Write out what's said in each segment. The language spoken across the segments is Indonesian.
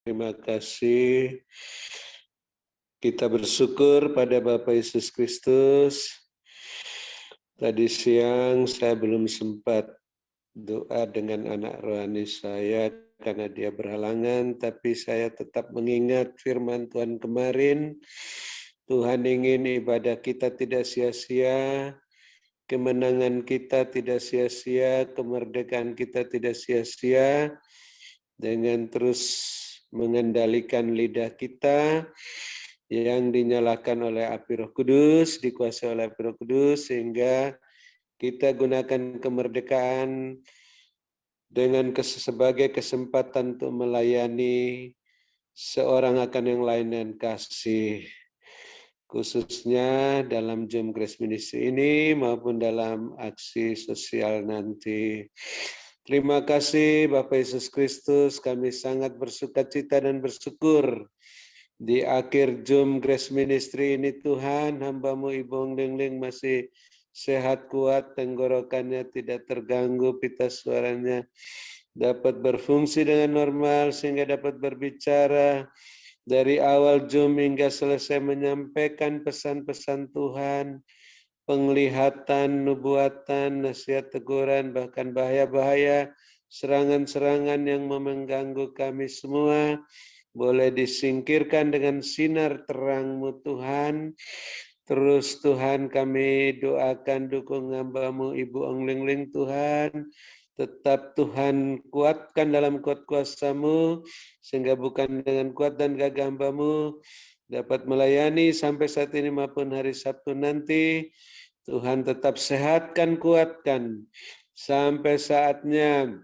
Terima kasih. Kita bersyukur pada Bapa Yesus Kristus. Tadi siang saya belum sempat doa dengan anak rohani saya karena dia berhalangan, tapi saya tetap mengingat firman Tuhan kemarin. Tuhan ingin ibadah kita tidak sia-sia, kemenangan kita tidak sia-sia, kemerdekaan kita tidak sia-sia, dengan terus mengendalikan lidah kita yang dinyalakan oleh api Roh Kudus, dikuasai oleh api Roh Kudus, sehingga kita gunakan kemerdekaan dengan sebagai kesempatan untuk melayani seorang akan yang lain dan kasih, khususnya dalam Jom Grace Ministry ini maupun dalam aksi sosial nanti. Terima kasih Bapak Yesus Kristus, kami sangat bersukacita dan bersyukur di akhir Jom Grace Ministry ini Tuhan, hamba-Mu Ibu Ong Ling masih sehat kuat, tenggorokannya tidak terganggu, pita suaranya dapat berfungsi dengan normal sehingga dapat berbicara dari awal Jom hingga selesai menyampaikan pesan-pesan Tuhan, penglihatan, nubuatan, nasihat teguran, bahkan bahaya-bahaya, serangan-serangan yang mengganggu kami semua, boleh disingkirkan dengan sinar terang-Mu Tuhan. Terus Tuhan kami doakan dukung hamba-Mu Ibu Ong Ling Tuhan. Tetap Tuhan kuatkan dalam kuat kuasa-Mu, sehingga bukan dengan kuat dan gagah hamba-Mu dapat melayani sampai saat ini maupun hari Sabtu nanti. Tuhan tetap sehatkan, kuatkan sampai saatnya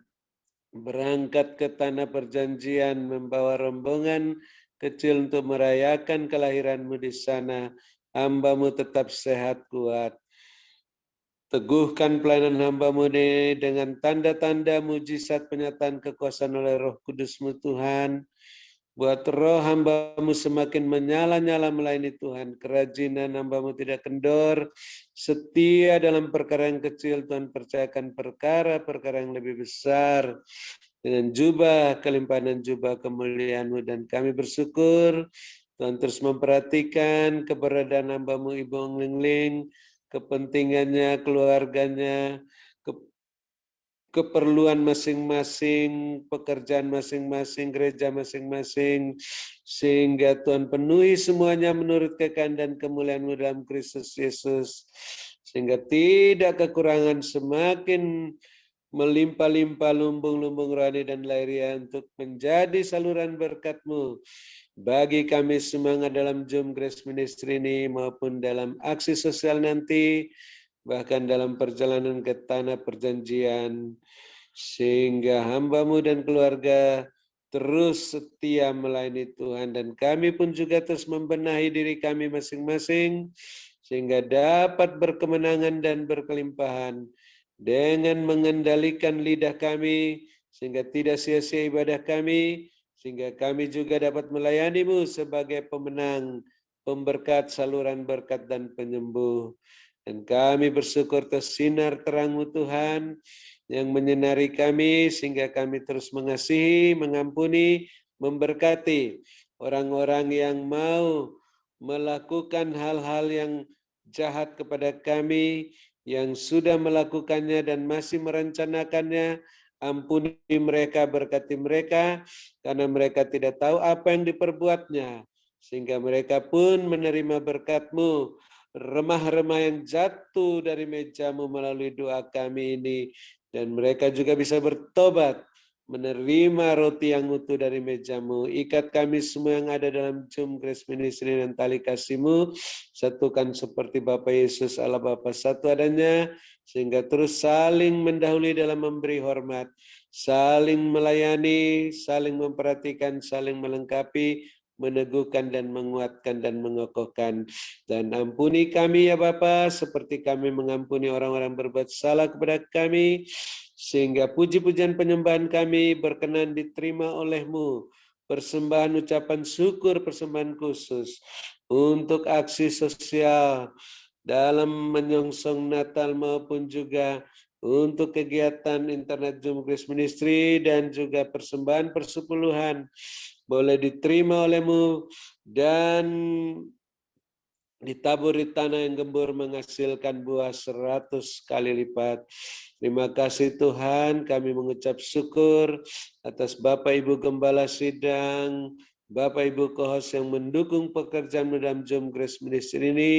berangkat ke tanah perjanjian, membawa rombongan kecil untuk merayakan kelahiran-Mu di sana. Hamba-Mu tetap sehat kuat. Teguhkan pelayanan hamba-Mu ini dengan tanda-tanda mujizat penyataan kekuasaan oleh Roh Kudus-Mu Tuhan. Buat roh hamba-Mu semakin menyala-nyala melayani Tuhan. Kerajinan hamba-Mu tidak kendor. Setia dalam perkara yang kecil, Tuhan percayakan perkara-perkara yang lebih besar. Dengan jubah kelimpahan dan jubah kemuliaan-Mu, dan kami bersyukur Tuhan terus memperhatikan keberadaan hamba-Mu Ibu Ong Ling, kepentingannya, keluarganya, keperluan masing-masing, pekerjaan masing-masing, gereja masing-masing, sehingga Tuhan penuhi semuanya menurut kehendak dan kemuliaan-Mu dalam Kristus Yesus, sehingga tidak kekurangan, semakin melimpah-limpah lumbung-lumbung rohani dan lahiriah untuk menjadi saluran berkat-Mu bagi kami semangat dalam Jom Grace Ministry ini maupun dalam aksi sosial nanti, bahkan dalam perjalanan ke tanah perjanjian, sehingga hamba-Mu dan keluarga terus setia melayani Tuhan, dan kami pun juga terus membenahi diri kami masing-masing sehingga dapat berkemenangan dan berkelimpahan dengan mengendalikan lidah kami sehingga tidak sia-sia ibadah kami, sehingga kami juga dapat melayani-Mu sebagai pemenang, pemberkat, saluran berkat dan penyembuh. Dan kami bersyukur atas sinar terang-Mu Tuhan yang menyinari kami sehingga kami terus mengasihi, mengampuni, memberkati orang-orang yang mau melakukan hal-hal yang jahat kepada kami, yang sudah melakukannya dan masih merencanakannya. Ampuni mereka, berkati mereka, karena mereka tidak tahu apa yang diperbuatnya, sehingga mereka pun menerima berkat-Mu, remah-remah yang jatuh dari meja-Mu melalui doa kami ini, dan mereka juga bisa bertobat, menerima roti yang utuh dari meja-Mu. Ikat kami semua yang ada dalam Jom Grace Ministry dan tali kasih-Mu, satukan seperti Bapa Yesus Allah Bapa satu adanya, sehingga terus saling mendahului dalam memberi hormat, saling melayani, saling memperhatikan, saling melengkapi, meneguhkan dan menguatkan dan mengokohkan. Dan ampuni kami ya Bapa, seperti kami mengampuni orang-orang berbuat salah kepada kami, sehingga puji-pujian penyembahan kami berkenan diterima oleh-Mu. Persembahan ucapan syukur, persembahan khusus untuk aksi sosial dalam menyongsong Natal maupun juga untuk kegiatan internet Zoom Grace Ministry dan juga persembahan persepuluhan boleh diterima olehmu dan ditabur di tanah yang gembur menghasilkan buah 100 kali lipat. Terima kasih Tuhan, kami mengucap syukur atas Bapak Ibu Gembala Sidang, Bapak Ibu Kohos yang mendukung pekerjaan dalam Zoom Grace Ministry ini,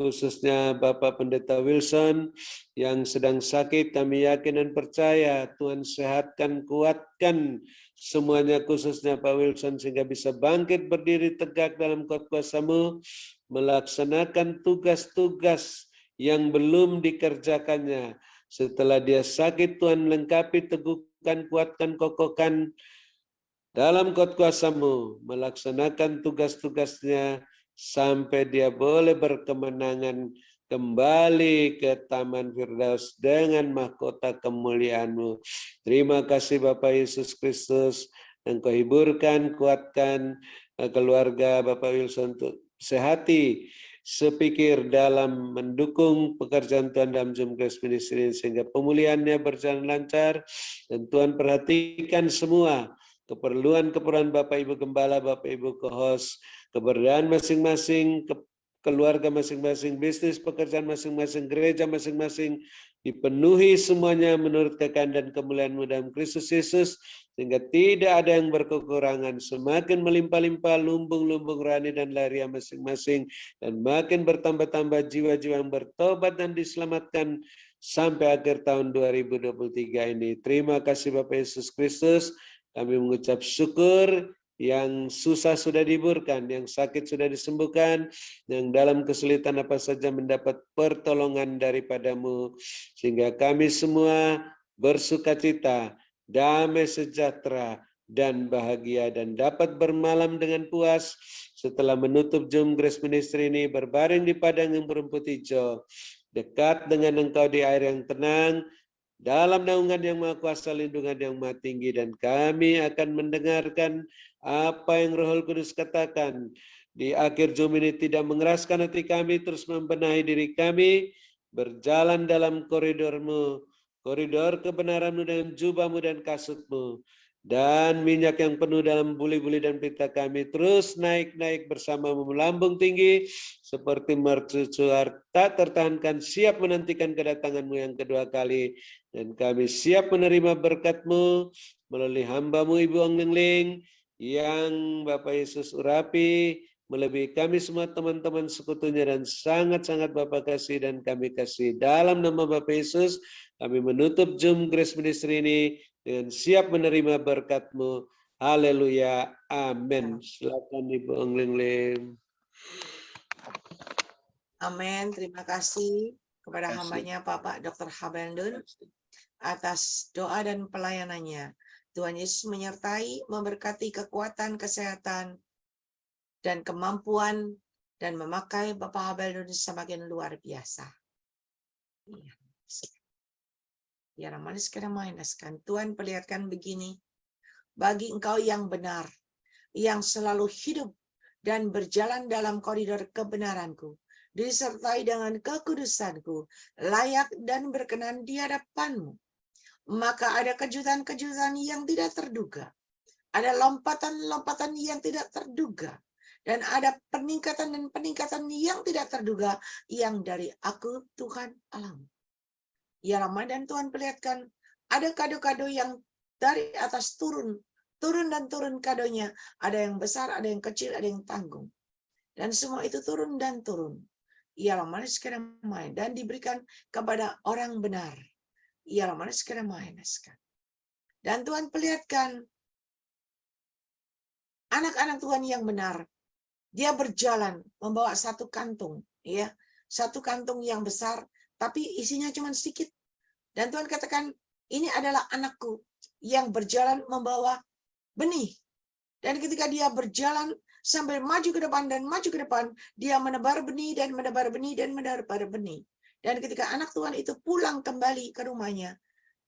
khususnya Bapak Pendeta Wilson yang sedang sakit. Kami yakin dan percaya Tuhan sehatkan, kuatkan semuanya, khususnya Pak Wilson, sehingga bisa bangkit berdiri tegak dalam kuasa-Mu, melaksanakan tugas-tugas yang belum dikerjakannya. Setelah dia sakit, Tuhan lengkapi, teguhkan, kuatkan, kokohkan dalam kuasa-Mu, melaksanakan tugas-tugasnya sampai dia boleh berkemenangan kembali ke Taman Firdaus dengan mahkota kemuliaan-Mu. Terima kasih Bapak Yesus Kristus, Engkau hiburkan, kuatkan keluarga Bapak Wilson untuk sehati, sepikir dalam mendukung pekerjaan Tuhan dalam Zoom Grace Ministry sehingga pemulihannya berjalan lancar, dan Tuhan perhatikan semua keperluan Bapak Ibu Gembala, Bapak Ibu Kohos, keberadaan masing-masing, keluarga masing-masing, bisnis pekerjaan masing-masing, gereja masing-masing, dipenuhi semuanya menurut kehendak dan kemuliaan-Mu dalam Kristus Yesus, sehingga tidak ada yang berkekurangan, semakin melimpah-limpah lumbung-lumbung rohani dan lahiriah masing-masing, dan makin bertambah-tambah jiwa-jiwa yang bertobat dan diselamatkan sampai akhir tahun 2023 ini. Terima kasih Bapak Yesus Kristus. Kami mengucap syukur, yang susah sudah dihiburkan, yang sakit sudah disembuhkan, yang dalam kesulitan apa saja mendapat pertolongan daripada-Mu, sehingga kami semua bersukacita, damai sejahtera, dan bahagia, dan dapat bermalam dengan puas setelah menutup Zoom Grace Ministry ini, berbaring di padang yang berumput hijau, dekat dengan Engkau di air yang tenang, dalam naungan yang Maha Kuasa, lindungan yang Maha Tinggi, dan kami akan mendengarkan apa yang Roh Kudus katakan di akhir Zoom ini, tidak mengeraskan hati kami, terus membenahi diri kami, berjalan dalam koridor-Mu, koridor kebenaran-Mu dengan jubah-Mu dan kasut-Mu, dan minyak yang penuh dalam buli-buli dan pita kami terus naik-naik bersama-Mu melambung tinggi seperti mercusuar tak tertahankan, siap menantikan kedatangan-Mu yang kedua kali. Dan kami siap menerima berkat-Mu melalui hamba-Mu Ibu Ong Ling yang Bapak Yesus urapi melebihi kami semua teman-teman sekutunya, dan sangat-sangat Bapak kasih dan kami kasih. Dalam nama Bapak Yesus kami menutup Zoom Grace Ministry ini dengan siap menerima berkat-Mu. Haleluya. Amin. Silakan Ibu Ong Ling. Amin. Terima kasih kepada hambanya Bapak Dr. Habendun atas doa dan pelayanannya. Tuhan Yesus menyertai, memberkati kekuatan, kesehatan, dan kemampuan, dan memakai Bapak Habendun semakin luar biasa. Ya, manis kena mainaskan. Tuhan perlihatkan begini, bagi engkau yang benar, yang selalu hidup dan berjalan dalam koridor kebenaranku, disertai dengan kekudusanku, layak dan berkenan di hadapanmu, maka ada kejutan-kejutan yang tidak terduga, ada lompatan-lompatan yang tidak terduga, dan ada peningkatan dan peningkatan yang tidak terduga yang dari aku Tuhan Allahmu. Ya Ramadan, Tuhan perlihatkan ada kado-kado yang dari atas turun dan turun kadonya. Ada yang besar, ada yang kecil, ada yang tanggung. Dan semua itu turun dan turun. Ialah manis kena main dan diberikan kepada orang benar. Ialah manis kena main. Dan Tuhan perlihatkan anak-anak Tuhan yang benar. Dia berjalan membawa satu kantung, ya, satu kantung yang besar, tapi isinya cuma sedikit. Dan Tuhan katakan, ini adalah anakku yang berjalan membawa benih. Dan ketika dia berjalan sambil maju ke depan dan maju ke depan, dia menebar benih dan menebar benih dan menebar benih. Dan ketika anak Tuhan itu pulang kembali ke rumahnya,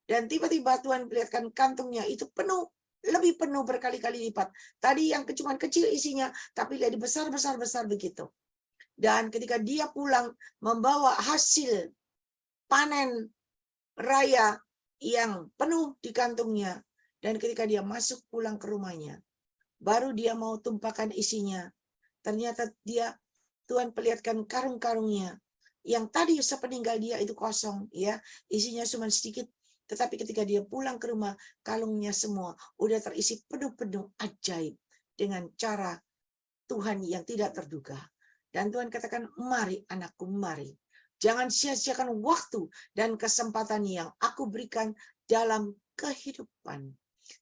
dan tiba-tiba Tuhan perlihatkan kantungnya itu penuh, lebih penuh berkali-kali lipat. Tadi yang cuma kecil isinya, tapi jadi besar-besar begitu. Dan ketika dia pulang membawa hasil panen raya yang penuh di kantungnya. Dan ketika dia masuk pulang ke rumahnya, baru dia mau tumpahkan isinya. Ternyata Tuhan perlihatkan karung-karungnya yang tadi sepeninggal dia itu kosong, ya, isinya cuma sedikit. Tetapi ketika dia pulang ke rumah, kalungnya semua udah terisi penuh-penuh ajaib dengan cara Tuhan yang tidak terduga. Dan Tuhan katakan, mari anakku, mari. Jangan sia-siakan waktu dan kesempatan yang aku berikan dalam kehidupan.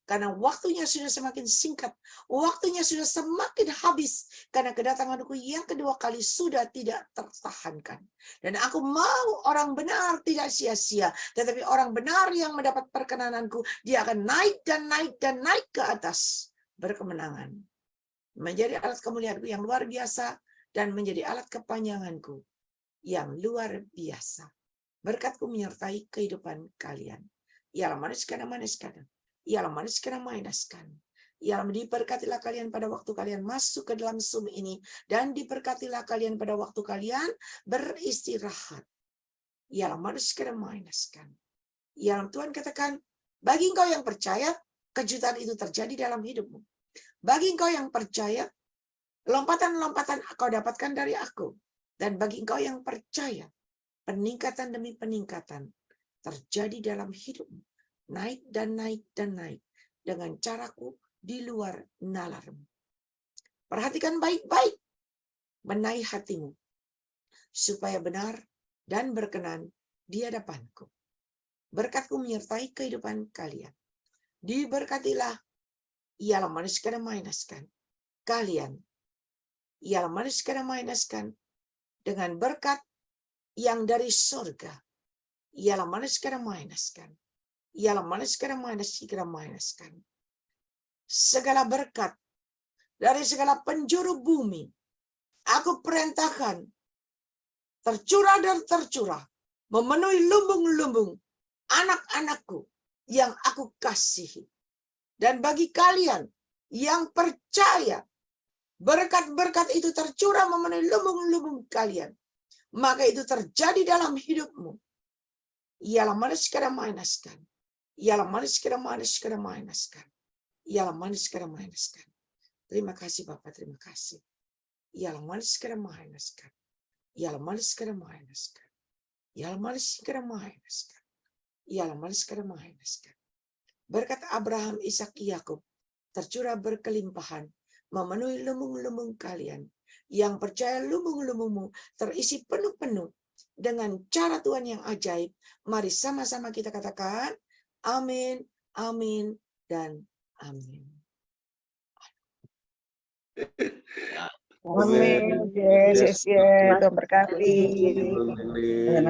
Karena waktunya sudah semakin singkat, waktunya sudah semakin habis, karena kedatanganku yang kedua kali sudah tidak tertahankan. Dan aku mau orang benar tidak sia-sia, tetapi orang benar yang mendapat perkenananku, dia akan naik dan naik dan naik ke atas, berkemenangan. Menjadi alat kemuliaanku yang luar biasa, dan menjadi alat kepanjanganku yang luar biasa. Berkatku menyertai kehidupan kalian. Ialah manis kadang manis kadang. Ialah manis kadang mainaskan. Ialah diberkatilah kalian pada waktu kalian masuk ke dalam Zoom ini. Dan diberkatilah kalian pada waktu kalian beristirahat. Ialah manis kadang mainaskan. Ialah Tuhan katakan, bagi engkau yang percaya, kejutan itu terjadi dalam hidupmu. Bagi engkau yang percaya, lompatan-lompatan kau dapatkan dari aku. Dan bagi engkau yang percaya, peningkatan demi peningkatan terjadi dalam hidupmu. Naik dan naik dan naik dengan caraku di luar nalarmu. Perhatikan baik-baik, benahi hatimu supaya benar dan berkenan di hadapanku. Berkatku menyertai kehidupan kalian. Diberkatilah, ialah manis kadang mainaskan kalian. Ialah manis kadang mainaskan dengan berkat yang dari surga. Ialah manis kadang mainaskan. Ialah manis kadang mainaskan. Segala berkat dari segala penjuru bumi, aku perintahkan tercurah dan tercurah, memenuhi lumbung-lumbung anak-anakku yang aku kasihi. Dan bagi kalian yang percaya, berkat-berkat itu tercurah memenuhi lumbung-lumbung kalian, maka itu terjadi dalam hidupmu. Ialah manis kadang mainaskan. Ialah manis kadang mainaskan. Ialah manis kadang mainaskan. Terima kasih Bapak, terima kasih. Ialah manis kadang mainaskan. Ialah manis kadang mainaskan. Ialah manis kadang mainaskan. Ialah manis kadang mainaskan. Berkat Abraham, Ishak, Yakub tercurah berkelimpahan, memenuhi lumbung-lumbung kalian. Yang percaya lumbung-lumbungmu terisi penuh-penuh dengan cara Tuhan yang ajaib. Mari sama-sama kita katakan, amin, amin, dan amin. Amin. Yes. Tuhan berkati. Amin.